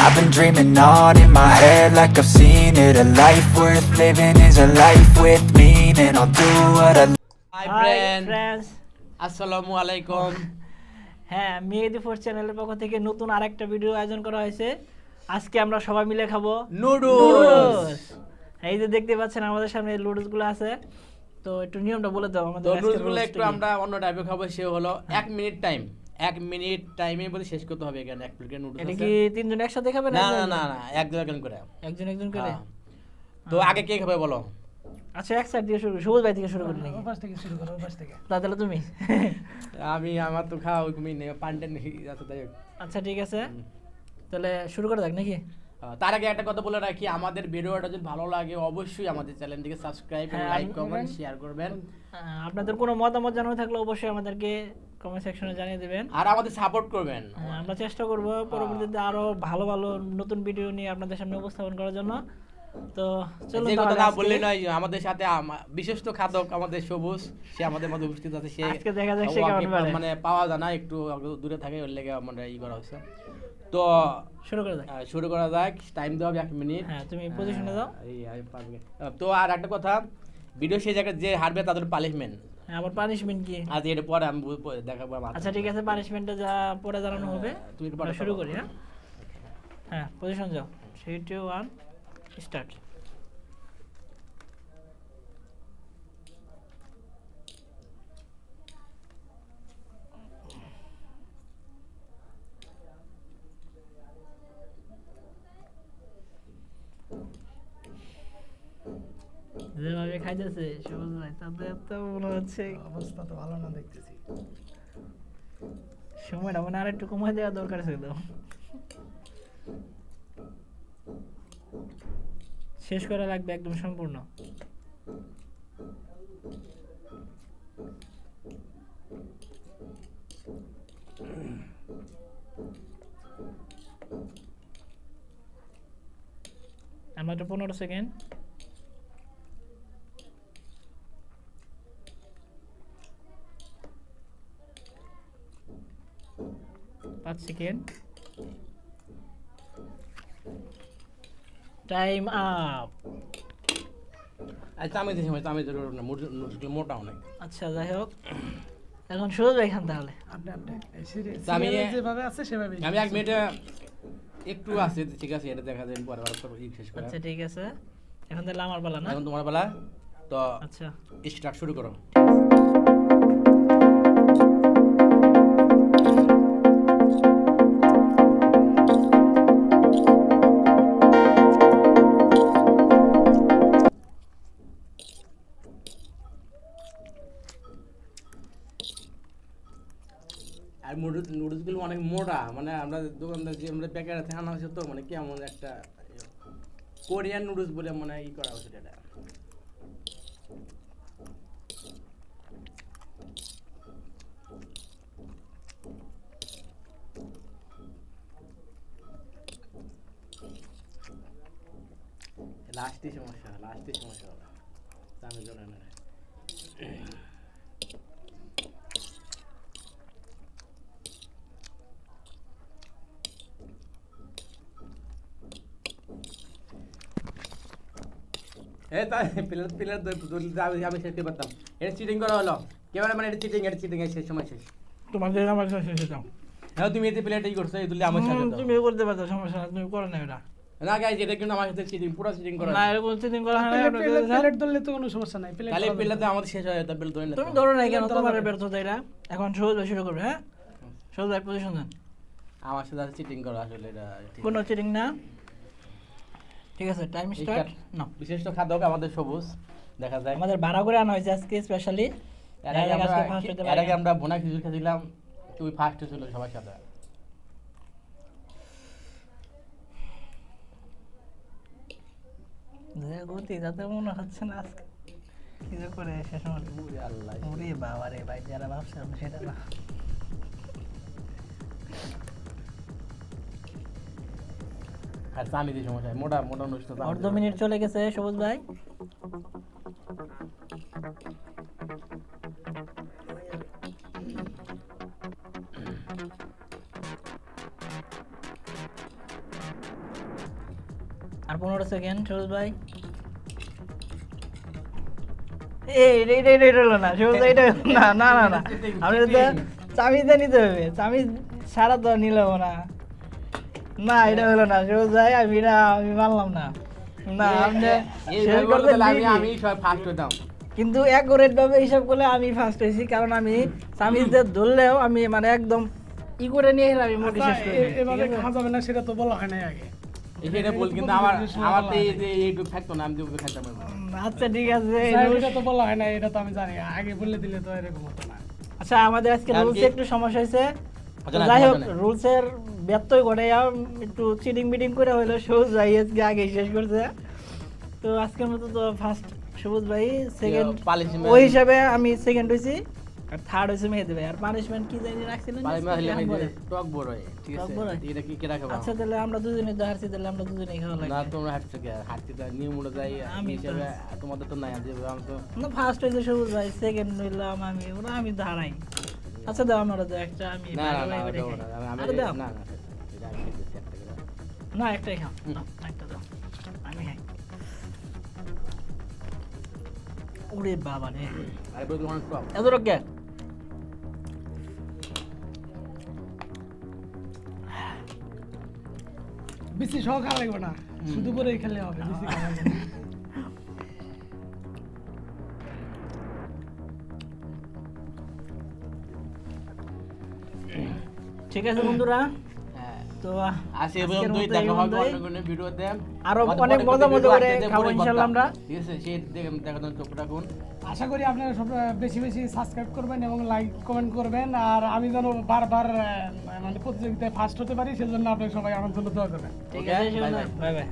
I've been dreaming on in my head like I've seen it. A life worth living is a life with meaning. I'll do what I high hi friend friends, আসসালামু আলাইকুম। হ্যাঁ মেহেদি four চ্যানেলের পক্ষ থেকে নতুন আরেকটা video আয়োজন করা হয়েছে। আজকে আমরা সবাই মিলে খাবো নুডলস। এই যে দেখতে পাচ্ছেন আমাদের সামনে নুডলস গুলো আছে। তো একটু নিয়মটা বলে দাও আমাদের। নুডলস গুলো একটু আমরা অন্য টাইপে খাবো, সে হলো 1 মিনিট টাইম। 1 মিনিট টাইমে বলে শেষ করতে হবে। এখানে এক প্লেট নুডলস এটা আছে। কি তিনজন একসাথে খাবে না না না না, একজন করে। একজন করে। তো আগে কে খাবে বলো? আচ্ছা এক সাইড দিয়ে শুরু, সবুজ ভাই থেকে শুরু করি নাকি? ওপাশ থেকে শুরু করো, ওপাশ থেকে। তাহলে তুমি। আমার তো খাওয়া ওই কমই নেই, পান্ডেন আছে তাই। আচ্ছা ঠিক আছে, তাহলে শুরু করা যাক নাকি? তার আগে একটা কথা বলে রাখি, আমাদের ভিডিওটা যদি ভালো লাগে অবশ্যই আমাদের চ্যানেলটিকে সাবস্ক্রাইব, লাইক, কমেন্ট, শেয়ার করবেন। আপনাদের কোনো মতামত জানানো থাকলে অবশ্যই আমাদেরকে কমেন্ট সেকশনে জানিয়ে দিবেন আর আমাদের সাপোর্ট করবেন। আমরা চেষ্টা করব পরবর্তীতে আরো ভালো ভালো নতুন ভিডিও নিয়ে আপনাদের সামনে উপস্থাপন করার জন্য। তো চলুন যে কথা তাহলে না আজকে- বললে নয়, আমাদের সাথে বিশিষ্ট খাদক আমাদের সবুজ, সে আমাদের মধ্যে উপস্থিত আছে। সে আজকে দেখা যাক সে ওকে কেমন পারে। মানে পাওয়া যায় না, একটু দূরে থাকে, ওর লেগে আমরা ই করা হয়েছে। তো শুরু করা যাক। শুরু করা যাক। টাইম দেওয়া হবে 1 মিনিট। হ্যাঁ তুমি পজিশনে যাও। আমি পারবো। তো আর একটা কথা, ভিডিও সেই জায়গায় যে হারবে তাদের পানিশমেন্ট। হ্যাঁ, আবার পানিশমেন্ট কি? আজ এর পরে আমি দেখাবো। আচ্ছা ঠিক আছে, পানিশমেন্টটা যা পরে জানানো হবে। তুমি একটু আমরা পাঠাও। শুরু করি। হ্যাঁ পজিশন যাও। 3 2 1 স্টার্ট। যেভাবে খাইতেছে সবুজ ভাই, তাতে তো মনে হচ্ছে অবস্থা তো ভালো না দেখতেছি। সময়টা মানে আর একটু কমাই দেওয়া দরকার ছিল। শেষ করা লাগবে একদম সম্পূর্ণ। আমরা তো 15 সেকেন্ড। পাঁচ সেকেন্ড। Time up. আচ্ছা আমি দিছি, আমি মোটা অনেক। আচ্ছা যাই হোক, এখন শুরু যাই খান তাহলে। আপনি এই সিরিয়াস আমি যেভাবে আছে সেভাবে। আমি 1 মিনিটে একটু আছে, ঠিক আছে, এটা দেখা যায় পরে আবার শেষ করা। আচ্ছা ঠিক আছে, এখন তাহলে আমার পালা না? এখন তোমার বেলা। তো আচ্ছা স্টার্ট শুরু করো। আর নুডলস গুলো অনেক মোটা, মানে আমরা দোকানদার যে আমরা প্যাকেট আছে আনা হয়েছে, তো মানে কেমন একটা কোরিয়ান নুডলস বলে মনে হয় ই করা হয়েছে এটা। লাস্টে সমস্যা হবে। আমি জানি না। আমি শেষ করতে পারতাম। এটা চিটিং করা হলো। কেবল মানে এটা চিটিং এর শেষ সময় শেষ। তোমাদের আমার সাথে দাও। হ্যাঁ তুমি এতে প্লেটই করছো, এই দুলি আমার সাথে দাও। তুমি করতে পারছো, সমস্যা না, তুমি করো না এটা। না গাইস, এটা কিন্তু আমার সাথে চিটিং, পুরো চিটিং করা। না এরকম চিটিং করা হয় না। প্লেট ধরলে তো কোনো সমস্যা নাই। খালি প্লেটে আমাদের শেষ হয়ে যেত, প্লেট ধরে না। তুমি ধরো না কেন, তোমার ব্যর্থতা এটা। এখন সহজ ভাই শুরু করবে। হ্যাঁ সহজ ভাই পজিশন দেন। আমার সাথে চিটিং করা আসলে এটা ঠিক। কোনো চিটিং না। ঠিক আছে টাইম স্টার্ট নাও। বিশেষ তো খাদ্য আমাদের সবুজ দেখা যায়। আমাদের ভাড়া করে আনা হয়েছে আজকে স্পেশালি। এর আগে আমরা বোনা খিচুড়ি খেয়েছিলাম, তুই ফার্স্ট ছিল সবার সাথে। গতি যাতে মনে হচ্ছে না আজকে কিছু করে শেষ সময়। আল্লাহ, ওরে বাবা রে ভাই, যারা ভাবছিলাম সেটা না। আর চামি দিয়ে সমস্যা, মোটা মোটা অনুষ্ঠান। অর্ধ মিনিট চলে গেছে সবুজ ভাই। 15 সেকেন্ড সবুজ ভাই এটা হলো না সবুজ ভাই, এটা হলো না না না না আপনি তো চামিচটা নিতে হবে, চামিচ সারা তো নিলাম না, না এটা হলো না সবুজ ভাই, আমি মানলাম না, না আপনি শেষ করতে আমি সব ফার্স্ট হতাম। কিন্তু অ্যাকুরেট ভাবে হিসাব করলে আমি ফার্স্ট হয়েছি, কারণ আমি চামিচ দিয়ে ধরলেও আমি মানে একদম ই করে নিয়ে এলাম, আমি মোটি শেষ করে দিই। এভাবে খাওয়া যাবে না সেটা তো বলা হয় নাই আগে। এটা বল, কিন্তু আমার তো এইটুকু থাকতো না, আমি তো খাইতাম। আচ্ছা ঠিক আছে, এটা তো বলা হয় না, এটা তো আমি জানি, আগে বলে দিলে তো এরকম হতো না। আচ্ছা আমাদের আজকে আর রুলসে কি- একটু সমস্যা হয়েছে, আচ্ছা, না, যাই হোক সমস্যা নেই। রুলসের ব্যত্যয় ঘটে একটু চিটিং বিটিং করে হইলো, সবুজ ভাই আজকে আগে শেষ করছে। তো আজকের মতো তো ফার্স্ট সবুজ ভাই, সেকেন্ড punishment- ওই হিসাবে আমি সেকেন্ড হয়েছি, আর থার্ড হয়েছে মেহেদি ভাই। আর পানিশমেন্ট কি জানি রাখছিলেন টক বড় হয়, ঠিক টক আছে? বড় হয়? এটা কি কেনা খাবো? আচ্ছা তাহলে আমরা দুজনে তো হারছি, তাহলে আমরা দুজনেই খাওয়া না লাগবে। তোমরা হাঁটছো কে? হাঁটতে তো নিয়ম উড়ে যাই আমি তো- হিসাবে, তোমাদের তো নাই, যে আমি তো না ফার্স্ট হয়েছে সবুজ ভাই, সেকেন্ড হইলাম আমি, ওরা আমি তো হারাই। আচ্ছা দাও আমার দাও একটা, আমি না না না ভাগাভাগি করে দেবো খাই। না, আমি আরে দাও না না এটা আমি খেতেছি একটা করে। না একটাই খাও, দাও, একটা দাও, আমি খাই। ওরে বাবা রে, আরে বল অনেক টক। এত রকে বেশি সহ খাওয়া লাগবে না, শুধু পরেই খেলে হবে, বেশি খাওয়া লাগবে না। ঠিক আছে বন্ধুরা, হ্যাঁ তো আসি এবং আজকের দুই মতো দেখা এই হবে পর্যন্তই। অন্য কোনো ভিডিওতে। আরো আমাদের অনেক পরে মজা ভিডিও করে আসছে, খাবো পরে ইনশাআল্লাহ আমরা। ঠিক আছে, সেই দেখার জন্য চোখ রাখুন। আশা করি আপনারা সব বেশি বেশি সাবস্ক্রাইব করবেন এবং লাইক কমেন্ট করবেন, আর আমি যেন বারবার মানে প্রতিযোগিতায় ফার্স্ট হতে পারি, সেজন্য আপনারা সবাই আমার জন্য দোয়া করবেন। ঠিক Okay, আছে bye bye. Bye bye.